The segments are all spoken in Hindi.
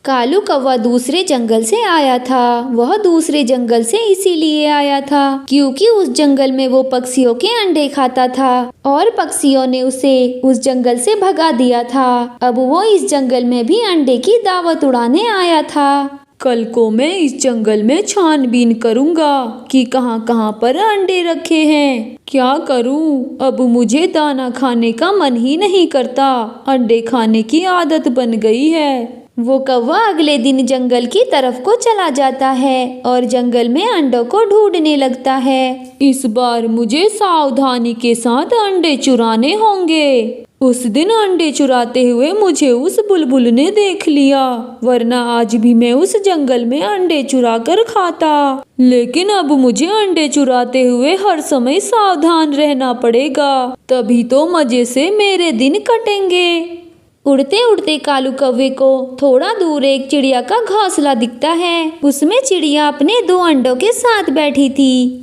कालू कौवा दूसरे जंगल से आया था। वह दूसरे जंगल से इसीलिए आया था क्योंकि उस जंगल में वो पक्षियों के अंडे खाता था और पक्षियों ने उसे उस जंगल से भगा दिया था। अब वो इस जंगल में भी अंडे की दावत उड़ाने आया था। कल को मैं इस जंगल में छानबीन करूंगा कि कहाँ कहाँ पर अंडे रखे हैं। क्या करूं? अब मुझे दाना खाने का मन ही नहीं करता। अंडे खाने की आदत बन गई है। वो कौवा अगले दिन जंगल की तरफ को चला जाता है और जंगल में अंडों को ढूंढने लगता है। इस बार मुझे सावधानी के साथ अंडे चुराने होंगे। उस दिन अंडे चुराते हुए मुझे उस बुलबुल ने देख लिया, वरना आज भी मैं उस जंगल में अंडे चुरा कर खाता। लेकिन अब मुझे अंडे चुराते हुए हर समय सावधान रहना पड़ेगा, तभी तो मजे से मेरे दिन कटेंगे। उड़ते उड़ते कालू कौवे को थोड़ा दूर एक चिड़िया का घोंसला दिखता है। उसमें चिड़िया अपने 2 अंडों के साथ बैठी थी।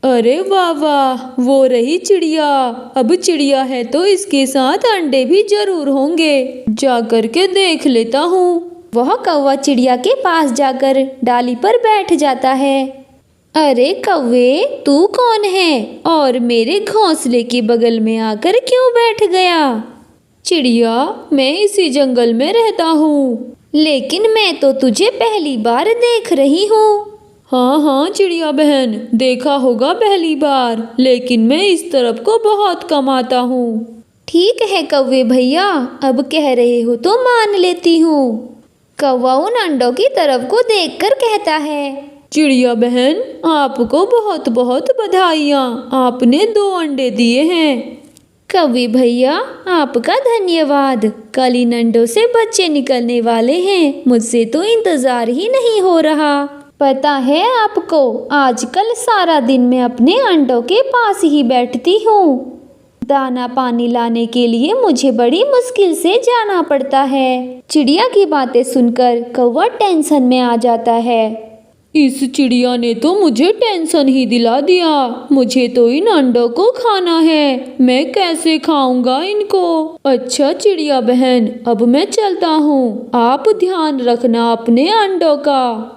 अरे वाह वाह, वो रही चिड़िया। अब चिड़िया है तो इसके साथ अंडे भी जरूर होंगे। जा कर के देख लेता हूँ। वह कौवा चिड़िया के पास जाकर डाली पर बैठ जाता है। अरे कौवे, तू कौन है और मेरे घोंसले के बगल में आकर क्यों बैठ गया? चिड़िया, मैं इसी जंगल में रहता हूँ, लेकिन मैं तो तुझे पहली बार देख रही हूँ। हाँ हाँ चिड़िया बहन, देखा होगा पहली बार, लेकिन मैं इस तरफ को बहुत कम आता हूँ। ठीक है कौवे भैया, अब कह रहे हो तो मान लेती हूँ। कौवा उन अंडों की तरफ को देखकर कहता है। चिड़िया बहन, आपको बहुत बहुत बधाइयाँ, आपने 2 अंडे दिए हैं। कौवे भैया, आपका धन्यवाद। कल इन अंडों से बच्चे निकलने वाले हैं, मुझसे तो इंतजार ही नहीं हो रहा। पता है आपको, आजकल सारा दिन मैं अपने अंडों के पास ही बैठती हूँ। दाना पानी लाने के लिए मुझे बड़ी मुश्किल से जाना पड़ता है। चिड़िया की बातें सुनकर कौवा टेंशन में आ जाता है। इस चिड़िया ने तो मुझे टेंशन ही दिला दिया। मुझे तो इन अंडों को खाना है, मैं कैसे खाऊंगा इनको? अच्छा चिड़िया बहन, अब मैं चलता हूँ, आप ध्यान रखना अपने अंडों का।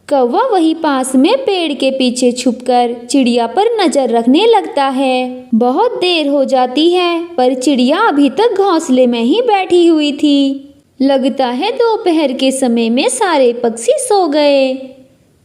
कौवा वही पास में पेड़ के पीछे छुपकर चिड़िया पर नजर रखने लगता है। बहुत देर हो जाती है, पर चिड़िया अभी तक घोंसले में ही बैठी हुई थी। लगता है दोपहर के समय में सारे पक्षी सो गए।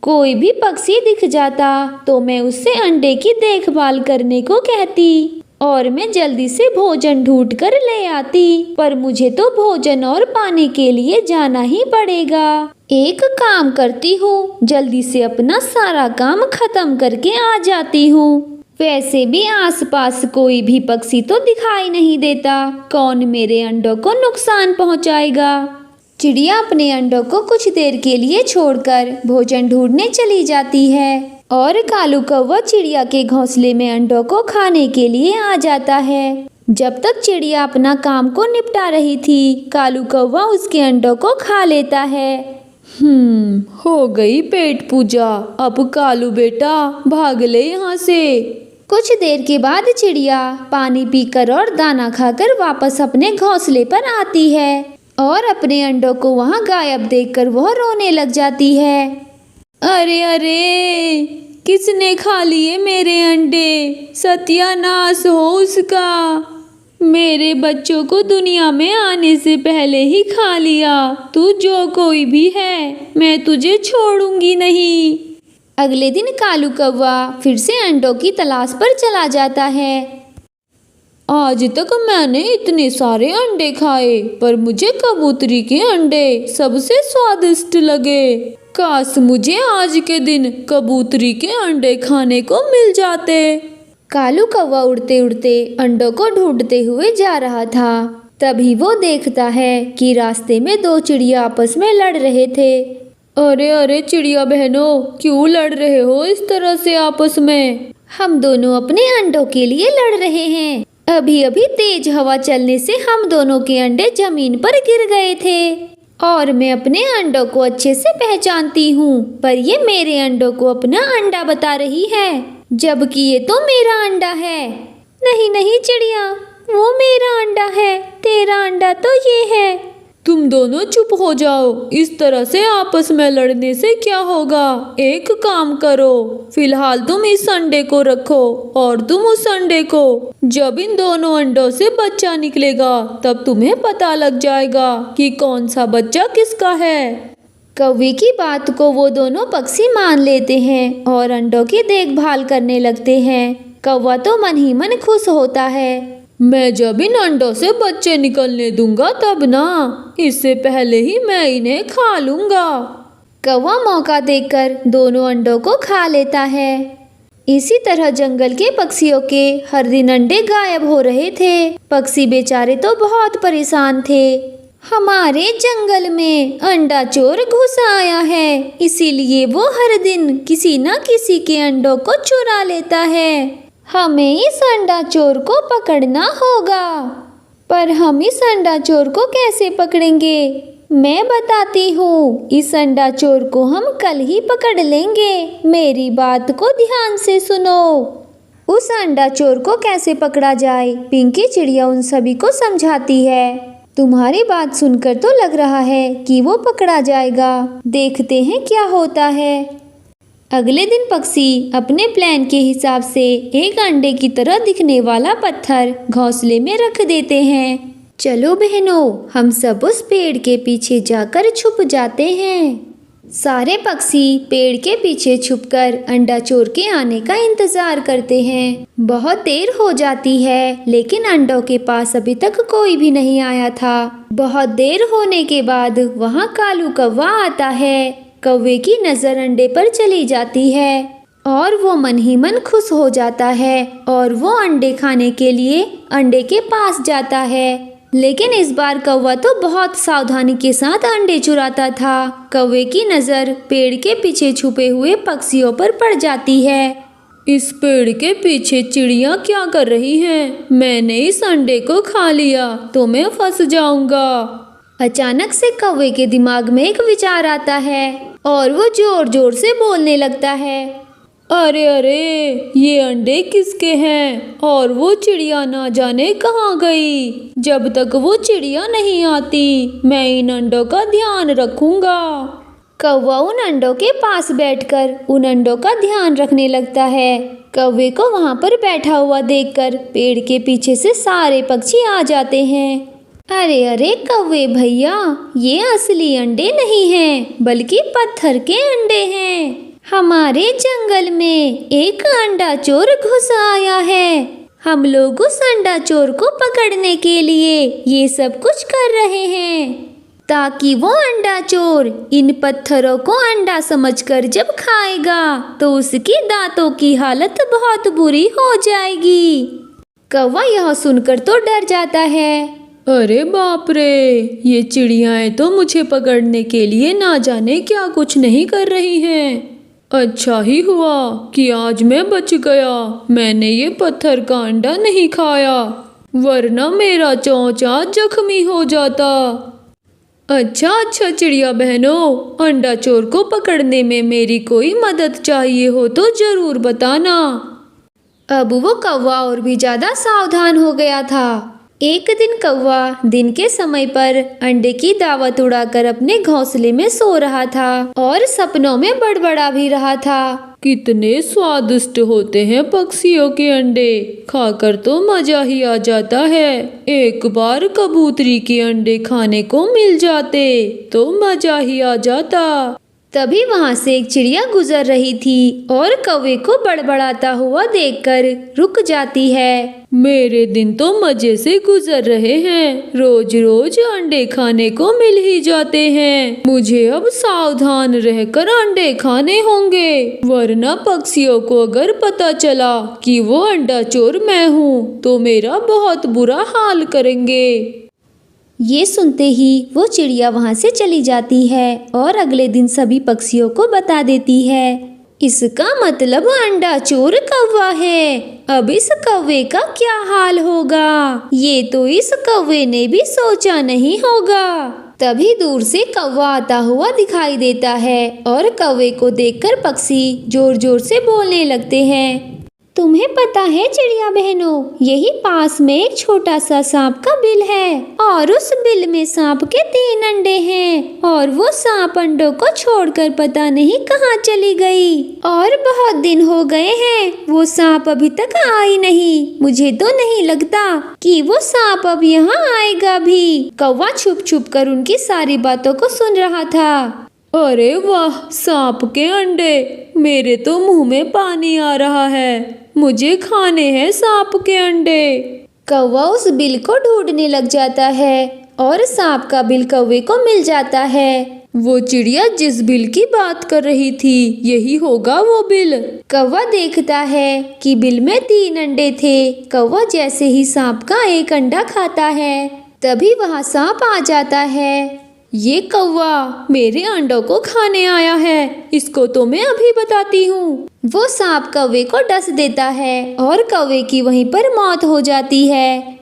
कोई भी पक्षी दिख जाता तो मैं उससे अंडे की देखभाल करने को कहती और मैं जल्दी से भोजन ढूंढ कर ले आती, पर मुझे तो भोजन और पानी के लिए जाना ही पड़ेगा। एक काम करती हूँ, जल्दी से अपना सारा काम खत्म करके आ जाती हूँ। वैसे भी आसपास कोई भी पक्षी तो दिखाई नहीं देता, कौन मेरे अंडों को नुकसान पहुँचाएगा। चिड़िया अपने अंडों को कुछ देर के लिए छोड़कर भोजन ढूंढने चली जाती है और कालू कौवा चिड़िया के घोंसले में अंडों को खाने के लिए आ जाता है। जब तक चिड़िया अपना काम को निपटा रही थी, कालू कौवा उसके अंडों को खा लेता है। हो गई पेट पूजा। अब कालू बेटा भाग ले यहाँ से। कुछ देर के बाद चिड़िया पानी पीकर और दाना खाकर वापस अपने घोंसले पर आती है और अपने अंडों को वहां गायब देखकर वह रोने लग जाती है। अरे अरे, किसने खा लिए मेरे अंडे? सत्यानाश हो उसका। मेरे बच्चों को दुनिया में आने से पहले ही खा लिया। तू जो कोई भी है, मैं तुझे छोड़ूंगी नहीं। अगले दिन कालू कौवा फिर से अंडों की तलाश पर चला जाता है। आज तक मैंने इतने सारे अंडे खाए, पर मुझे कबूतरी के अंडे सबसे स्वादिष्ट लगे। काश मुझे आज के दिन कबूतरी के अंडे खाने को मिल जाते। कालू कौवा उड़ते उड़ते अंडों को ढूंढते हुए जा रहा था। तभी वो देखता है कि रास्ते में 2 चिड़िया आपस में लड़ रहे थे। अरे अरे चिड़िया बहनों, क्यों लड़ रहे हो इस तरह से आपस में? हम दोनों अपने अंडों के लिए लड़ रहे हैं। अभी अभी तेज हवा चलने से हम दोनों के अंडे जमीन पर गिर गए थे और मैं अपने अंडों को अच्छे से पहचानती हूँ, पर ये मेरे अंडों को अपना अंडा बता रही है, जबकि ये तो मेरा अंडा है। नहीं नहीं चिड़िया, वो मेरा अंडा है, तेरा अंडा तो ये है। तुम दोनों चुप हो जाओ। इस तरह से आपस में लड़ने से क्या होगा? एक काम करो, फिलहाल तुम इस अंडे को रखो और तुम उस अंडे को। जब इन दोनों अंडों से बच्चा निकलेगा तब तुम्हें पता लग जाएगा कि कौन सा बच्चा किसका है। कौवे की बात को वो दोनों पक्षी मान लेते हैं और अंडों की देखभाल करने लगते हैं। कौवा तो मन ही मन खुश होता है। मैं जब इन अंडों से बच्चे निकलने दूंगा तब ना, इससे पहले ही मैं इन्हें खा लूंगा। कौवा मौका देखकर दोनों अंडों को खा लेता है। इसी तरह जंगल के पक्षियों के हर दिन अंडे गायब हो रहे थे। पक्षी बेचारे तो बहुत परेशान थे। हमारे जंगल में अंडा चोर घुस आया है, इसीलिए वो हर दिन किसी न किसी के अंडों को चुरा लेता है। हमें इस अंडा चोर को पकड़ना होगा। पर हम इस अंडा चोर को कैसे पकड़ेंगे? मैं बताती हूँ। इस अंडा चोर को हम कल ही पकड़ लेंगे। मेरी बात को ध्यान से सुनो। उस अंडा चोर को कैसे पकड़ा जाए, पिंकी चिड़िया उन सभी को समझाती है। तुम्हारी बात सुनकर तो लग रहा है कि वो पकड़ा जाएगा। देखते हैं क्या होता है। अगले दिन पक्षी अपने प्लान के हिसाब से एक अंडे की तरह दिखने वाला पत्थर घोंसले में रख देते हैं। चलो बहनों, हम सब उस पेड़ के पीछे जाकर छुप जाते हैं। सारे पक्षी पेड़ के पीछे छुपकर अंडा चोर के आने का इंतजार करते हैं। बहुत देर हो जाती है, लेकिन अंडों के पास अभी तक कोई भी नहीं आया था। बहुत देर होने के बाद वहाँ कालू कौवा आता है। कौवे की नज़र अंडे पर चली जाती है और वो मन ही मन खुश हो जाता है और वो अंडे खाने के लिए अंडे के पास जाता है। लेकिन इस बार कौवा तो बहुत सावधानी के साथ अंडे चुराता था। कौवे की नज़र पेड़ के पीछे छुपे हुए पक्षियों पर पड़ जाती है। इस पेड़ के पीछे चिड़िया क्या कर रही हैं? मैंने इस अंडे को खा लिया तो मैं फंस जाऊंगा। अचानक से कौवे के दिमाग में एक विचार आता है और वो जोर जोर से बोलने लगता है, अरे अरे, ये अंडे किसके हैं? और वो चिड़िया ना जाने कहाँ गई। जब तक वो चिड़िया नहीं आती मैं इन अंडों का ध्यान रखूंगा। कौवा उन अंडों के पास बैठकर उन अंडों का ध्यान रखने लगता है। कौवे को वहाँ पर बैठा हुआ देखकर पेड़ के पीछे से सारे पक्षी आ जाते हैं। अरे अरे कौवे भैया, ये असली अंडे नहीं हैं, बल्कि पत्थर के अंडे हैं। हमारे जंगल में एक अंडा चोर घुस आया है। हम लोग उस अंडा चोर को पकड़ने के लिए ये सब कुछ कर रहे हैं, ताकि वो अंडा चोर इन पत्थरों को अंडा समझकर जब खाएगा तो उसकी दांतों की हालत बहुत बुरी हो जाएगी। कौवा यह सुनकर तो डर जाता है। अरे बाप रे, ये चिड़ियाएं तो मुझे पकड़ने के लिए ना जाने क्या कुछ नहीं कर रही हैं। अच्छा ही हुआ कि आज मैं बच गया। मैंने ये पत्थर का अंडा नहीं खाया, वरना मेरा चोंचा जख्मी हो जाता। अच्छा चिड़िया बहनों, अंडा चोर को पकड़ने में मेरी कोई मदद चाहिए हो तो जरूर बताना। अब वो कौवा और भी ज्यादा सावधान हो गया था। एक दिन कौवा दिन के समय पर अंडे की दावत उड़ाकर अपने घोंसले में सो रहा था और सपनों में बड़बड़ा भी रहा था। कितने स्वादिष्ट होते हैं पक्षियों के अंडे, खाकर तो मजा ही आ जाता है। एक बार कबूतरी के अंडे खाने को मिल जाते तो मजा ही आ जाता। तभी वहाँ से एक चिड़िया गुजर रही थी और कौवे को बड़बड़ाता हुआ देखकर रुक जाती है। मेरे दिन तो मजे से गुजर रहे हैं, रोज रोज अंडे खाने को मिल ही जाते हैं। मुझे अब सावधान रहकर अंडे खाने होंगे, वरना पक्षियों को अगर पता चला कि वो अंडा चोर मैं हूँ तो मेरा बहुत बुरा हाल करेंगे। ये सुनते ही वो चिड़िया वहाँ से चली जाती है और अगले दिन सभी पक्षियों को बता देती है। इसका मतलब अंडा चोर कौवा है। अब इस कौवे का क्या हाल होगा, ये तो इस कौवे ने भी सोचा नहीं होगा। तभी दूर से कौवा आता हुआ दिखाई देता है और कौवे को देखकर पक्षी जोर जोर से बोलने लगते हैं, तुम्हें पता है चिड़िया बहनों, यही पास में एक छोटा सा सांप का बिल है और उस बिल में सांप के 3 अंडे हैं और वो सांप अंडों को छोड़कर पता नहीं कहाँ चली गई और बहुत दिन हो गए हैं वो सांप अभी तक आई नहीं। मुझे तो नहीं लगता कि वो सांप अब यहाँ आएगा भी। कौवा छुप छुप कर उनकी सारी बातों को सुन रहा था। अरे वाह, सांप के अंडे! मेरे तो मुंह में पानी आ रहा है। मुझे खाने हैं सांप के अंडे। कौवा उस बिल को ढूंढने लग जाता है और सांप का बिल कौवे को मिल जाता है। वो चिड़िया जिस बिल की बात कर रही थी, यही होगा वो बिल। कौवा देखता है कि बिल में 3 अंडे थे। कौवा जैसे ही सांप का एक अंडा खाता है, तभी वहाँ सांप आ जाता है। ये कौवा मेरे अंडों को खाने आया है, इसको तो मैं अभी बताती हूँ। वो सांप कौवे को डस देता है और कौवे की वहीं पर मौत हो जाती है।